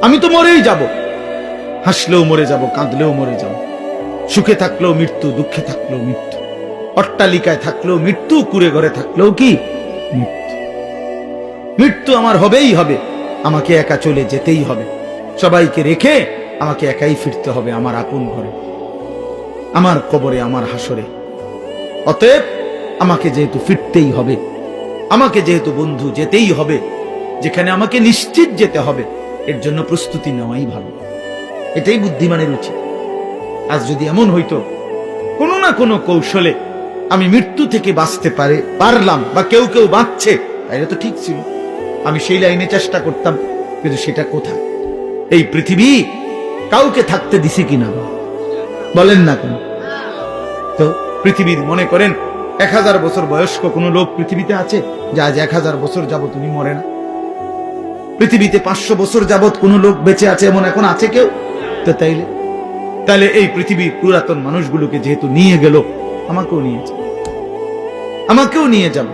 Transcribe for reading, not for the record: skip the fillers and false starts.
আমি তো মরেই যাব, হাসলেও মরে যাব, কাঁদলেও মরে যাব, সুখে থাকলেও মৃত্যু, দুঃখে থাকলেও মৃত্যু, অট্টালিকায় থাকলেও মৃত্যু, কুড়ে ঘরে থাকলেও কি মৃত্যু। মৃত্যু আমার হবেই হবে, আমাকে একা চলে যেতেই হবে, সবাইকে রেখে আমাকে একাই ফিরতে হবে আমার আপন ঘরে, আমার কবরে, আমার হাসরে। অতএব আমাকে যেহেতু ফিরতেই হবে, আমাকে যেহেতু বন্ধু যেতেই হবে, যেখানে আমাকে নিশ্চিত যেতে হবে, এর জন্য প্রস্তুতি নেওয়াই ভালো। এটাই বুদ্ধিমানের উচিত। আজ যদি এমন হইতো কোনো না কোনো কৌশলে আমি মৃত্যু থেকে বাঁচতে পারলাম, বা কেউ কেউ বাঁচছে, তাইলে তো ঠিক ছিল, আমি সেই লাইনে চেষ্টা করতাম। কিন্তু সেটা কোথায়? এই পৃথিবী কাউকে থাকতে দিছে কিনা বলেন না কেন? তো পৃথিবীর মনে করেন 1000 বছর বয়স্ক কোন লোক পৃথিবীতে আছে যে আজ 1000 বছর যাবত উনি মরে না? পৃথিবীতে 500 বছর যাবত কোন লোক বেঁচে আছে এমন এখন আছে কেউ? তো তাইলে এই পৃথিবীর পুরাতন মানুষগুলোকে যেহেতু নিয়ে গেল, আমাকেও নিয়ে যাবে।